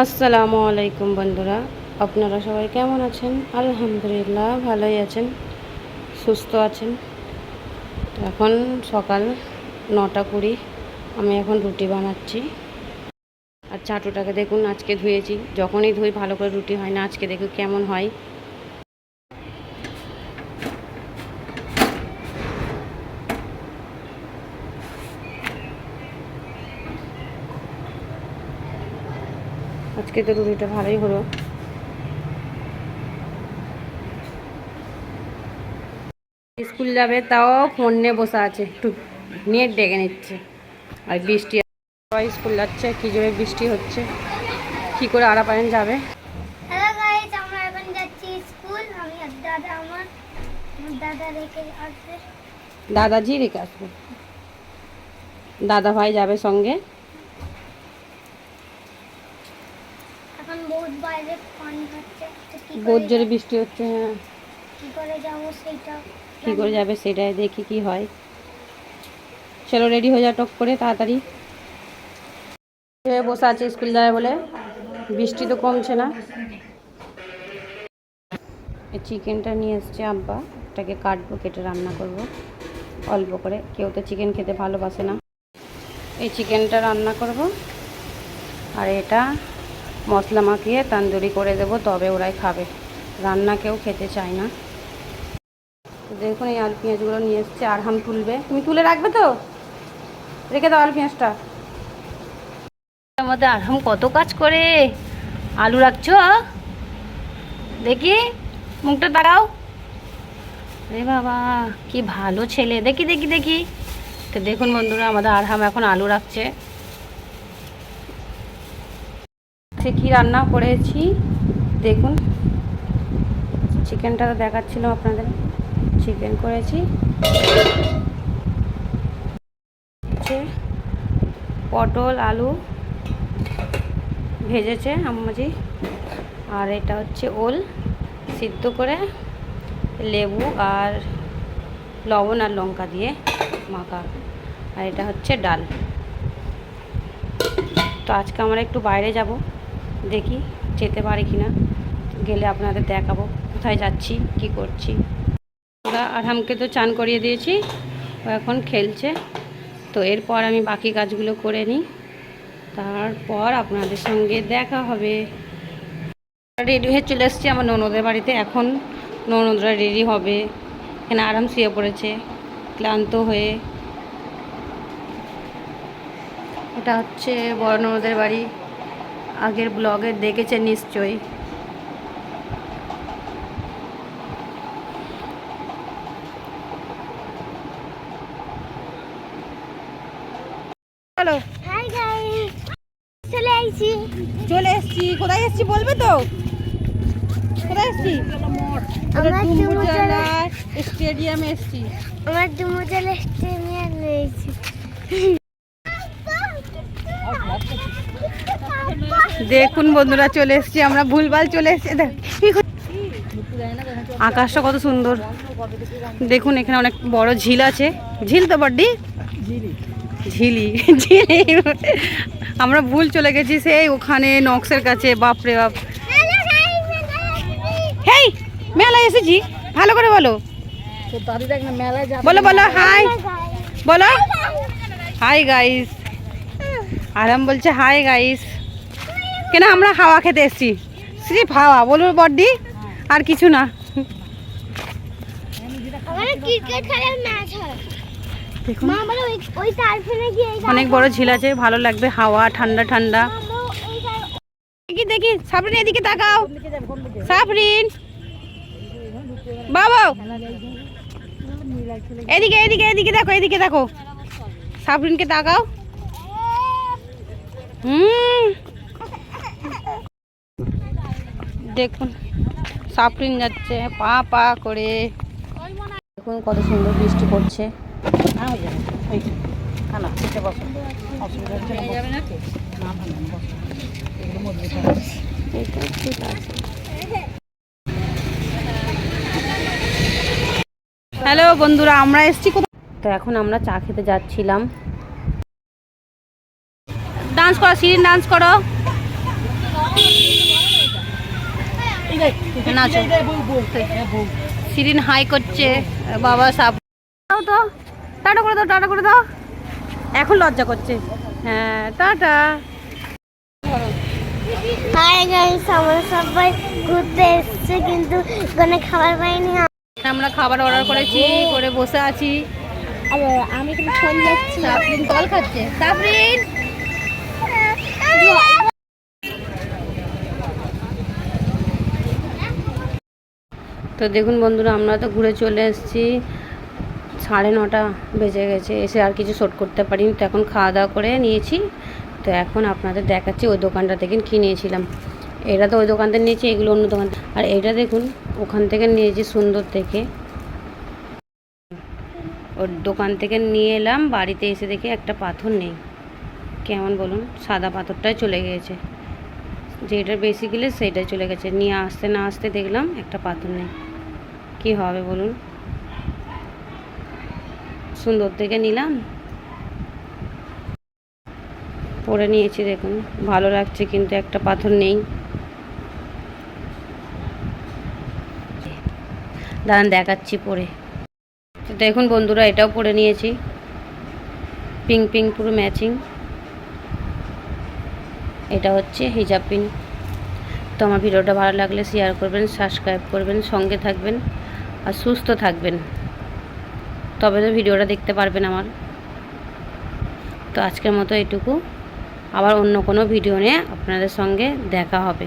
আসসালামু আলাইকুম বন্ধুরা, আপনারা সবাই কেমন আছেন? আলহামদুলিল্লাহ ভালোই আছেন, সুস্থ আছেন। এখন সকাল 9:20। আমি এখন রুটি বানাচ্ছি। আর চাটুটাকে দেখুন, আজকে ধুয়েছি। যখনই ধুই ভালো করে রুটি হয় না। আজকে দেখুন কেমন হয়। আজকে তো রুটিটা ভালোই হলো। স্কুল যাবে, তাও ফোন নিয়ে বসে আছে, একটু নেট ডেকে নিচ্ছে। আর বৃষ্টি, সবাই স্কুল যাচ্ছে, কি জোরে বৃষ্টি হচ্ছে। কি করে আরাপারেন যাবে? হ্যালো গাইস, আমরা এখন যাচ্ছি স্কুল। আমি আর দাদা, আমার দাদা রেখে আসবে। দাদাজি রেখে আসবে, দাদা ভাই যাবে সঙ্গে। এখন বহুত বাইরে পানি হচ্ছে, তো বহুত জোরে বৃষ্টি হচ্ছে। হ্যাঁ, কি করে যাবো সেটা। কী করে যাবে সেটাই দেখি কি হয়। চলো রেডি হয়ে যা টক করে তাড়াতাড়ি। বসে আছে স্কুল যাবে বলে, বৃষ্টি তো কমছে না। এই চিকেনটা নিয়ে এসছে আব্বা, এটাকে কাটবো, কেটে রান্না করব অল্প করে। কেউ তো চিকেন খেতে ভালোবাসে না। এই চিকেনটা রান্না করব, আর এটা মশলা মাখিয়ে তান্দুরি করে দেবো, তবে ওরাই খাবে। রান্না কেউ খেতে চায় না। দেখুন এই আলু পেঁয়াজগুলো নিয়ে এসছে, আরহাম তুলবে। তুমি তুলে রাখবে তো? রেখে দাও আলু পেঁয়াজটা। আমাদের আরহাম কত কাজ করে। আলু রাখছো, দেখি মুখটা দাঁড়াও। রে বাবা, কি ভালো ছেলে। দেখি দেখি দেখি। তো দেখুন বন্ধুরা, আমাদের আরহাম এখন আলু রাখছে। সে কি রান্না করেছি দেখুন। চিকেনটা দেখাচ্ছিলাম আপনাদের। চিকেন করেছি, পটল আলু ভেজেছে আম্মাজি। আর এটা হচ্ছে ওল সিদ্ধ করে লেবু আর লবণ আর লঙ্কা দিয়ে মাখা। আর এটা হচ্ছে ডাল। তো আজকে আমরা একটু বাইরে যাব, দেখি যেতে পারি কি না। গেলে আপনাদের দেখাবো কোথায় যাচ্ছি, কি করছি। আরহামকে তো চান করিয়ে দিয়েছি, ও এখন খেলছে। তো এরপর আমি বাকি কাজগুলো করে নিই, তারপর আপনাদের সঙ্গে দেখা হবে। রেডি হয়ে চলে এসেছি আমার ননদের বাড়িতে। এখন ননদরা রেডি হবে। এখানে আরাম শুয়ে পড়েছে ক্লান্ত হয়ে। এটা হচ্ছে বড় ননদের বাড়ি, আগের ব্লগে দেখেছেন নিশ্চয়ই। হ্যালো, হাই গাইস, চলে এসছি। কোথায় এসছি বলবে তো? কোথায় এসছি? স্টেডিয়ামে এসছি। আমার ডুমুজালা স্টেডিয়ামে রয়েছে। দেখুন বন্ধুরা, চলে এসছি আমরা, ভুলভাল চলে এসছি। আকাশটা কত সুন্দর দেখুন। এখানে অনেক বড় ঝিল আছে। ঝিল তো বড্ডি ঝিলি ঝিলি। আমরা ভুল চলে গেছি সেই ওখানে নক্সের কাছে। বাপরে বাপ, হেই মেলায় এসেছি। ভালো করে বলো, বলো বলো হাই, বলো হাই গাইস। আরাম বলছে হাই গাইস। কেন আমরা হাওয়া খেতে এসেছি, সিরিফ হাওয়া বলবো বড্ডি, আর কিছু না। ক্রিকেট খেলার ম্যাচ হয়। দেখুন ওই তারফেনে গিয়ে অনেক বড় ঝিল আছে, ভালো লাগবে, হাওয়া ঠান্ডা ঠান্ডা। দেখি দেখি সাবরিন, এদিকে তাকাও। সাবরিন বাবা, এদিকে এদিকে এদিকে দেখো, এদিকে দেখো। সাবরিনকে তাকাও। দেখুন সাবরিন যাচ্ছে পা পা করে। দেখুন কত সুন্দর বৃষ্টি পড়ছে। হ্যালো বন্ধুরা, আমরা এসছি কোথায়? তো এখন আমরা চা খেতে যাচ্ছিলাম। ডান্স করো শিরিন, ডান্স করো। নাচো। শিরিন হাই করছে, বাবা সাপ দাও তো, টাটা করে দাও, টাটা করে দাও। এখন লজ্জা করছে। হ্যাঁ টাটা। হাই গাইস, আমরা সবাই ঘুরতে এসেছি কিন্তু কোনো খাবার পাইনি। আমরা খাবার অর্ডার করেছি, করে বসে আছি। আমি কিন্তু ফোন দেখছি। সাফরিন জল খাচ্ছে। সাফরিন তো দেখুন বন্ধুরা, আমরা তো ঘুরে চলে এসেছি, 9:30 বেজে গেছে। এসে আর কিছু শ্যুট করতে পারিনি, তো এখন খাওয়া দাওয়া করে নিয়েছি। তো এখন আপনাদের দেখাচ্ছি ওই দোকানটা থেকে কী নিয়েছিলাম। এটা তো ওই দোকান থেকে নিয়েছি, এগুলো অন্য দোকান। আর এইটা দেখুন ওখান থেকে নিয়েছি সুন্দর দেখে, ওর দোকান থেকে নিয়ে এলাম। বাড়িতে এসে দেখি একটা পাথর নেই। কেমন বলুন, সাদা পাথরটাই চলে গিয়েছে, যেটা বেশি গেলে সেইটাই চলে গেছে। নিয়ে আসতে না আসতে দেখলাম একটা পাথর নেই। কি হবে বলুন, সুন্দর থেকে নিলাম, পরে নিয়েছি, দেখুন ভালো লাগছে, কিন্তু একটা পাথর নেই। দাঁড়ান দেখাচ্ছি পরে। তো দেখুন বন্ধুরা, এটাও পরে নিয়েছি, পিঙ্ক পিঙ্ক পুরো ম্যাচিং। এটা হচ্ছে হিজাব পিন। তো আমার ভিডিওটা ভালো লাগলে শেয়ার করবেন, সাবস্ক্রাইব করবেন, সঙ্গে থাকবেন আর সুস্থ থাকবেন, তবে তো ভিডিওটা দেখতে পারবেন আমার। তো আজকের মতো এটুকু, আবার অন্য কোনো ভিডিও নিয়ে আপনাদের সঙ্গে দেখা হবে।